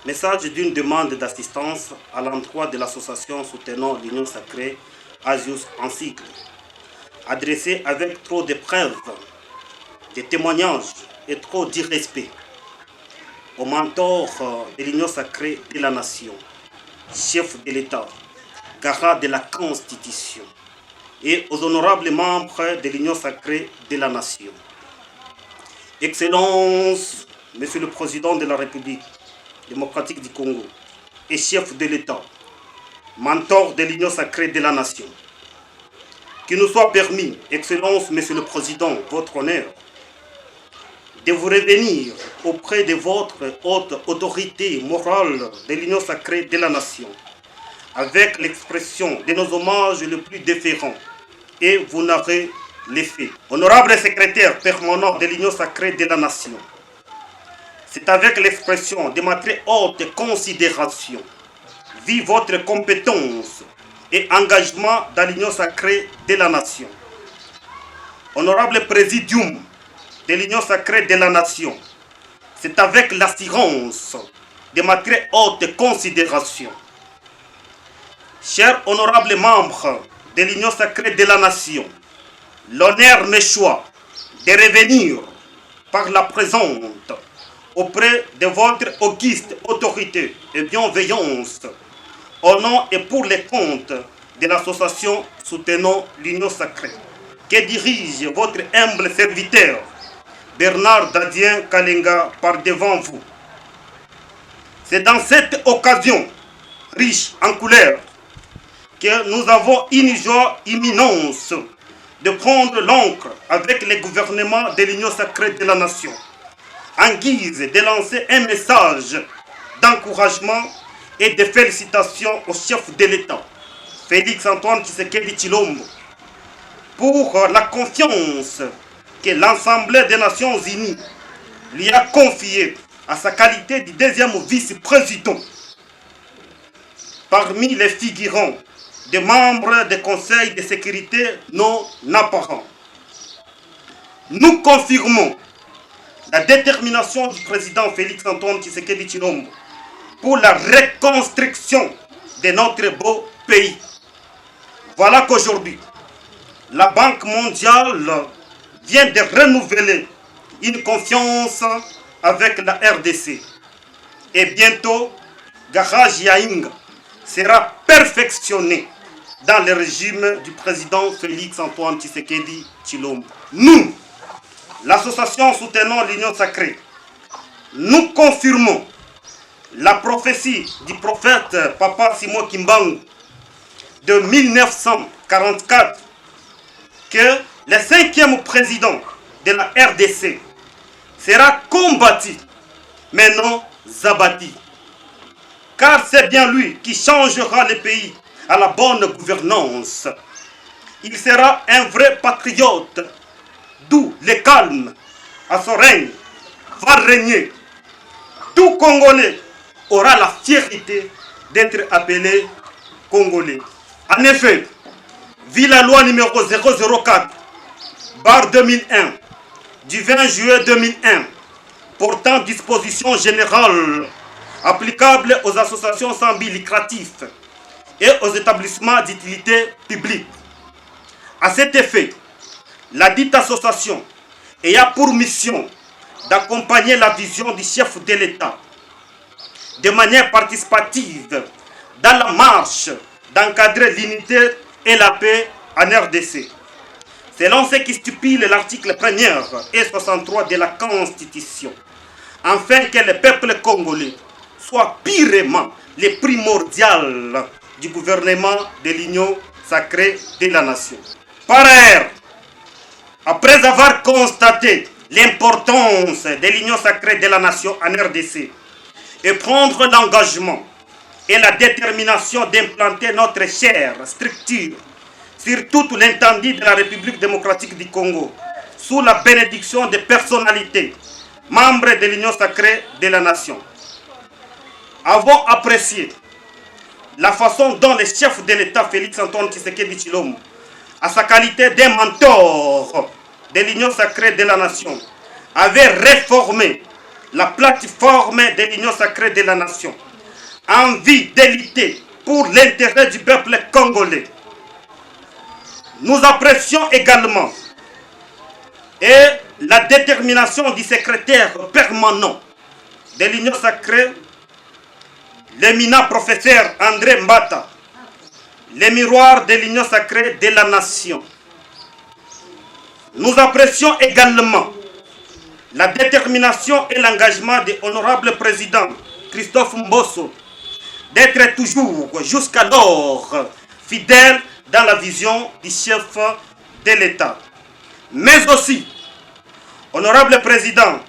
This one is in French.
Message d'une demande d'assistance à l'endroit de l'association soutenant l'Union sacrée Agios en cycle, adressé avec trop de preuves, de témoignages et trop d'irrespect au mentor de l'Union sacrée de la nation, chef de l'État, garant de la Constitution, et aux honorables membres de l'Union sacrée de la nation. Excellence, Monsieur le Président de la République démocratique du Congo et chef de l'État, mentor de l'Union sacrée de la nation, qu'il nous soit permis, Excellence, Monsieur le Président, votre honneur, de vous revenir auprès de votre haute autorité morale de l'Union sacrée de la nation, avec l'expression de nos hommages les plus déférents, et vous n'aurez les faits. Honorable secrétaire permanent de l'Union sacrée de la nation, c'est avec l'expression de ma très haute considération, vu votre compétence et engagement dans l'Union sacrée de la nation. Honorable Présidium de l'Union sacrée de la nation, c'est avec l'assurance de ma très haute considération. Chers honorables membres de l'Union sacrée de la nation, l'honneur m'échoit de revenir par la présente auprès de votre auguste autorité et bienveillance, au nom et pour les comptes de l'association soutenant l'Union sacrée, que dirige votre humble serviteur, Bernard Dadien Kalenga, par devant vous. C'est dans cette occasion, riche en couleurs, que nous avons une joie immense de prendre l'encre avec le gouvernement de l'Union sacrée de la nation, en guise de lancer un message d'encouragement et de félicitations au chef de l'État, Félix Antoine Tshisekedi Tshilombo, pour la confiance que l'Assemblée des Nations Unies lui a confiée à sa qualité de deuxième vice-président. Parmi les figurants des membres du Conseil de sécurité non apparents, nous confirmons la détermination du président Félix Antoine Tshisekedi Tshilombo pour la reconstruction de notre beau pays. Voilà qu'aujourd'hui, la Banque mondiale vient de renouveler une confiance avec la RDC. Et bientôt, Garage Yahinga sera perfectionné dans le régime du président Félix Antoine Tshisekedi Tshilombo. Nous, l'association soutenant l'Union sacrée, nous confirmons la prophétie du prophète Papa Simon Kimbangu de 1944 que le 5e président de la RDC sera combattu, mais non abattu. Car c'est bien lui qui changera le pays à la bonne gouvernance. Il sera un vrai patriote, d'où le calme à son règne va régner. Tout Congolais aura la fierté d'être appelé Congolais. En effet, vu la loi numéro 004/2001 du 20 juillet 2001 portant dispositions générales applicables aux associations sans but lucratif et aux établissements d'utilité publique. À cet effet, la dite association ayant pour mission d'accompagner la vision du chef de l'État de manière participative dans la marche d'encadrer l'unité et la paix en RDC, selon ce qui stipule l'article 1er et 63 de la Constitution, afin que le peuple congolais soit purement le primordial du gouvernement de l'Union sacrée de la nation. Par ailleurs, après avoir constaté l'importance de l'Union sacrée de la nation en RDC et prendre l'engagement et la détermination d'implanter notre chère structure sur toute l'étendue de la République démocratique du Congo, sous la bénédiction des personnalités, membres de l'Union sacrée de la nation, avons apprécié la façon dont le chef de l'État Félix Antoine Tshisekedi Tshilombo, à sa qualité d'un mentor de l'Union sacrée de la nation, avait réformé la plateforme de l'Union sacrée de la nation, envie de lutter pour l'intérêt du peuple congolais. Nous apprécions également et la détermination du secrétaire permanent de l'Union sacrée, l'éminent professeur André Mbata, le miroir de l'Union sacrée de la nation. Nous apprécions également la détermination et l'engagement de l'honorable président Christophe Mbosso d'être toujours jusqu'alors fidèle dans la vision du chef de l'État. Mais aussi, honorable président,